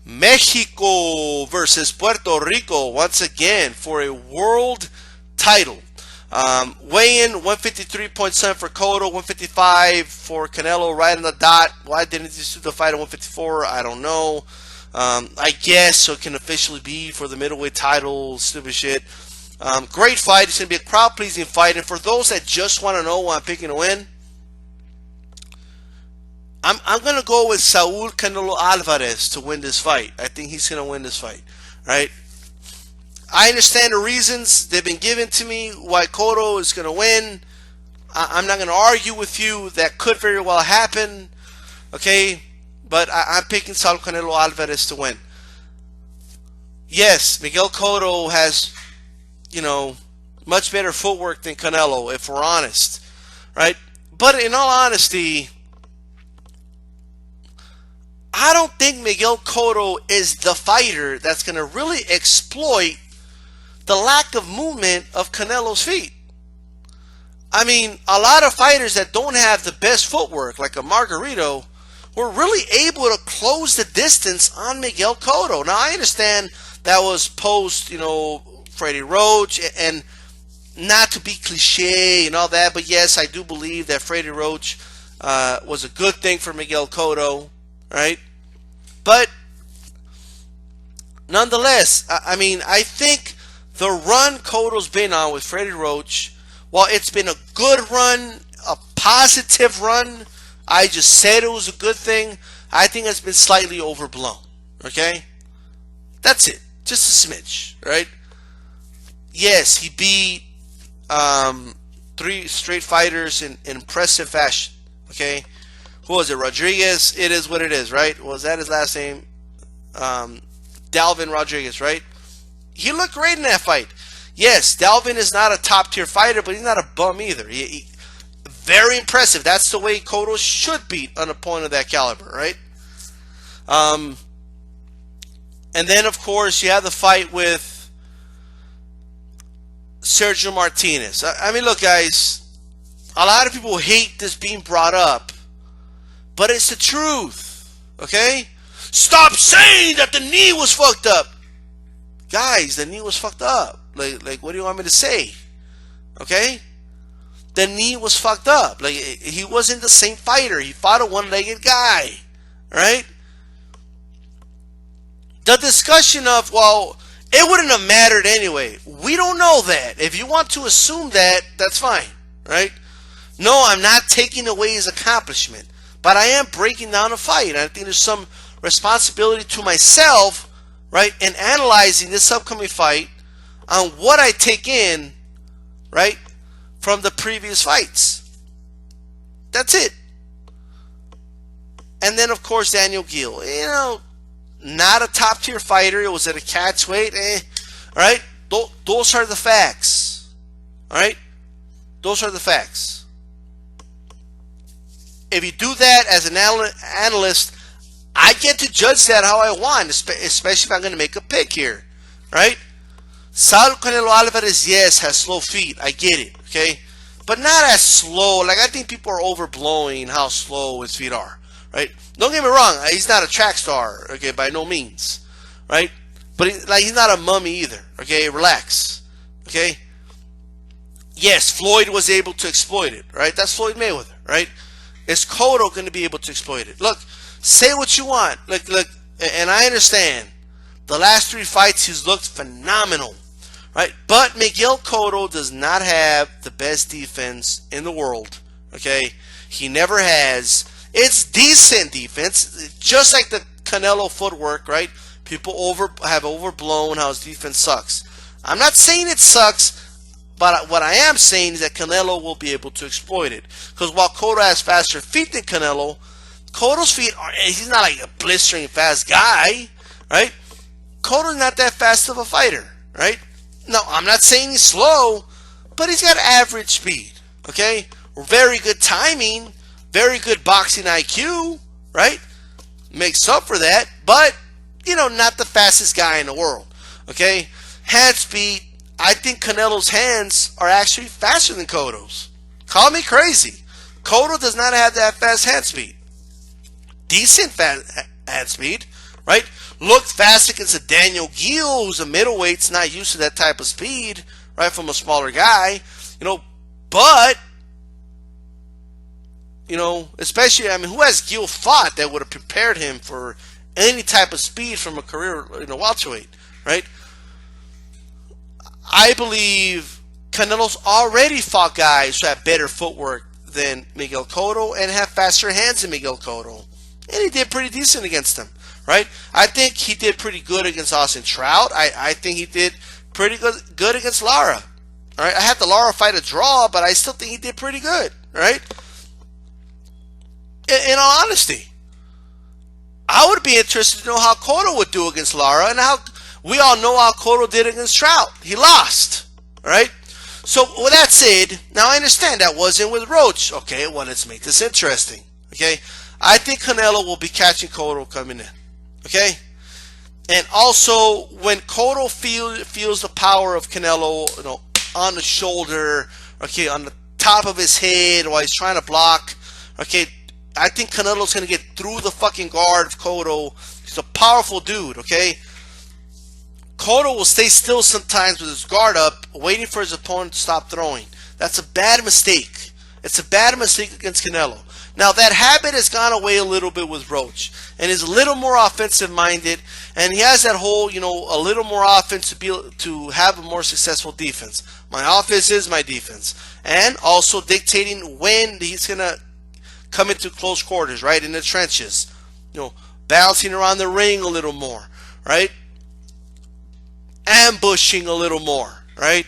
Mexico versus Puerto Rico once again for a world title. Weigh-in 153.7 for Cotto, 155 for Canelo, right on the dot. Why didn't he do the fight at 154? I don't know. I guess so it can officially be for the middleweight title, stupid shit. Great fight. It's going to be a crowd-pleasing fight. And for those that just want to know why I'm picking to win, I'm going to go with Saul Canelo Alvarez to win this fight. I think he's going to win this fight, right? I understand the reasons they've been given to me why Cotto is going to win. I'm not going to argue with you. That could very well happen, okay? But I'm picking Saul Canelo Alvarez to win. Yes, Miguel Cotto has, much better footwork than Canelo, if we're honest, right? But in all honesty, I don't think Miguel Cotto is the fighter that's going to really exploit the lack of movement of Canelo's feet. I mean, a lot of fighters that don't have the best footwork, like a Margarito, were really able to close the distance on Miguel Cotto. Now, I understand that was post, Freddie Roach, and not to be cliche and all that, but yes, I do believe that Freddie Roach was a good thing for Miguel Cotto, right? But nonetheless, I think the run Cotto's been on with Freddie Roach, while it's been a good run, a positive run, I just said it was a good thing, I think it's been slightly overblown, okay? That's it. Just a smidge, right? Yes, he beat 3 straight fighters in impressive fashion, okay? Who was it? Rodriguez? It is what it is, right? Was that his last name? Dalvin Rodriguez, right? He looked great in that fight. Yes, Dalvin is not a top-tier fighter, but he's not a bum either. Very impressive. That's the way Cotto should beat an opponent of that caliber, right? And then, of course, you have the fight with Sergio Martinez. I mean, look, guys, a lot of people hate this being brought up, but it's the truth, okay? Stop saying that the knee was fucked up. Guys, the knee was fucked up. Like, what do you want me to say? Okay? The knee was fucked up. Like, he wasn't the same fighter. He fought a one-legged guy, right? The discussion of, well, it wouldn't have mattered anyway. We don't know that. If you want to assume that, that's fine, right? No, I'm not taking away his accomplishment, but I am breaking down a fight. And I think there's some responsibility to myself, right, in analyzing this upcoming fight on what I take in, right, from the previous fights. That's it. And then, of course, Daniel Gill. Not a top-tier fighter. It was at a catch weight. All right? Those are the facts. All right? Those are the facts. If you do that as an analyst, I get to judge that how I want, especially if I'm going to make a pick here, right? Saul Canelo Alvarez, yes, has slow feet. I get it, okay? But not as slow. Like, I think people are overblowing how slow his feet are, right? Don't get me wrong. He's not a track star, okay, by no means, right? But he's not a mummy either, okay? Relax, okay? Yes, Floyd was able to exploit it, right? That's Floyd Mayweather, right? Is Cotto going to be able to exploit it? Look, say what you want. Look, and I understand. The last 3 fights, he's looked phenomenal, right? But Miguel Cotto does not have the best defense in the world, okay? He never has. It's decent defense, just like the Canelo footwork, right? People have overblown how his defense sucks. I'm not saying it sucks, but what I am saying is that Canelo will be able to exploit it. Because while Cotto has faster feet than Canelo, Cotto's feet he's not like a blistering fast guy, right? Cotto's not that fast of a fighter, right? No, I'm not saying he's slow, but he's got average speed, okay? Very good timing, very good boxing IQ, right? Makes up for that, but, not the fastest guy in the world, okay? Hand speed, I think Canelo's hands are actually faster than Cotto's. Call me crazy. Cotto does not have that fast hand speed. Decent hand speed, right? Looked fast against a Daniel Gill, who's a middleweight's not used to that type of speed, right, from a smaller guy, but, especially, I mean, who has Gill fought that would have prepared him for any type of speed from a career, welterweight, right? I believe Canelo's already fought guys who have better footwork than Miguel Cotto and have faster hands than Miguel Cotto. And he did pretty decent against them, right? I think he did pretty good against Austin Trout. I think he did pretty good against Lara. All right, I had the Lara fight a draw, but I still think he did pretty good, right? In all honesty, I would be interested to know how Cotto would do against Lara, and how we all know how Cotto did against Trout. He lost, all right? So with that said, now I understand that wasn't with Roach. Okay, well, let's make this interesting. Okay, I think Canelo will be catching Cotto coming in. Okay, and also when Cotto feels the power of Canelo, on the shoulder, okay, on the top of his head while he's trying to block, okay, I think Canelo's gonna get through the fucking guard of Cotto. He's a powerful dude. Okay. Cotto will stay still sometimes with his guard up, waiting for his opponent to stop throwing. That's a bad mistake. It's a bad mistake against Canelo. Now, that habit has gone away a little bit with Roach, and is a little more offensive-minded, and he has that whole, a little more offense to have a more successful defense. My offense is my defense. And also dictating when he's going to come into close quarters, right, in the trenches. Bouncing around the ring a little more, right? Ambushing a little more, right?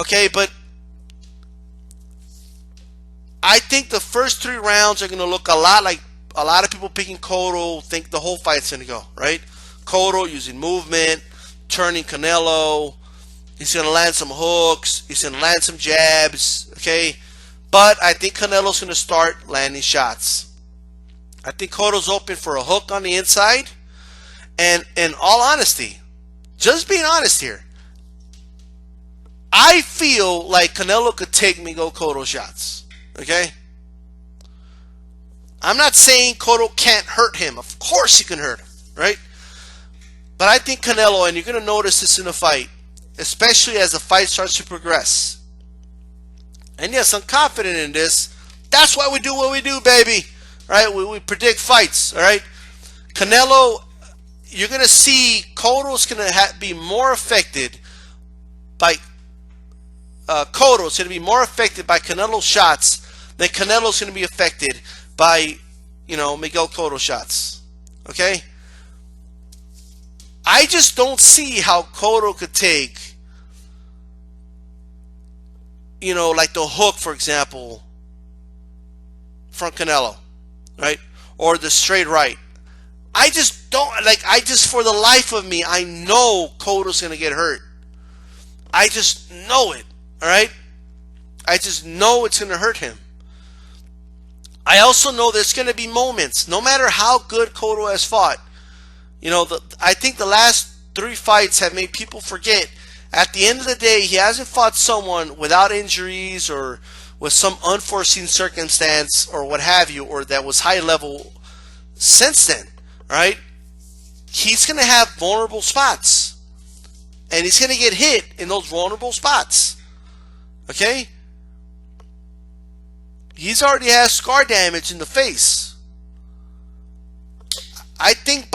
Okay, but I think the first 3 rounds are going to look a lot like a lot of people picking Cotto think the whole fight's going to go, right? Cotto using movement, turning Canelo. He's going to land some hooks. He's going to land some jabs, okay? But I think Canelo's going to start landing shots. I think Cotto's open for a hook on the inside. And in all honesty, just being honest here, I feel like Canelo could take Miguel Cotto shots. Okay? I'm not saying Cotto can't hurt him. Of course he can hurt him, right? But I think Canelo, and you're going to notice this in the fight, especially as the fight starts to progress. And yes, I'm confident in this. That's why we do what we do, baby. Right? We predict fights, all right? Canelo, you're going to see Cotto's going to be more affected by Cotto's going to be more affected by Canelo's shots than Canelo's going to be affected by, Miguel Cotto shots. Okay? I just don't see how Cotto could take, like the hook, for example, from Canelo, right? Or the straight right. I just don't, for the life of me, I know Cotto's going to get hurt. I just know it, all right? I just know it's going to hurt him. I also know there's going to be moments, no matter how good Cotto has fought. I think the last 3 fights have made people forget. At the end of the day, he hasn't fought someone without injuries or with some unforeseen circumstance or what have you, or that was high level since then, right? He's going to have vulnerable spots. And he's going to get hit in those vulnerable spots. Okay? He's already has scar damage in the face. I think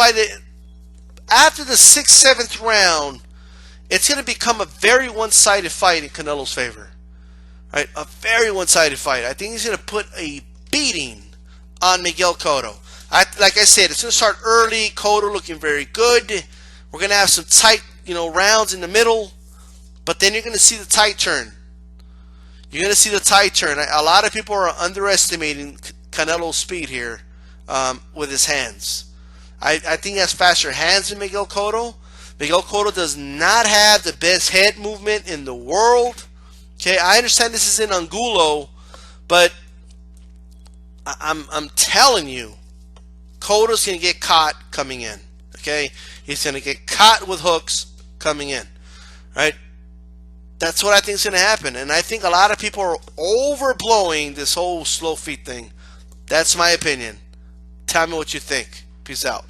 after the 6th, 7th round, it's going to become a very one-sided fight in Canelo's favor. Right? A very one-sided fight. I think he's going to put a beating on Miguel Cotto. Like I said, it's going to start early. Cotto looking very good. We're going to have some tight, rounds in the middle. But then you're going to see the tide turn. You're going to see the tide turn. A lot of people are underestimating Canelo's speed here with his hands. I think he has faster hands than Miguel Cotto. Miguel Cotto does not have the best head movement in the world. Okay, I understand this is in Angulo, but I'm telling you, Cotto's going to get caught coming in. Okay, he's going to get caught with hooks coming in. Right? That's what I think is going to happen. And I think a lot of people are overblowing this whole slow feet thing. That's my opinion. Tell me what you think. Peace out.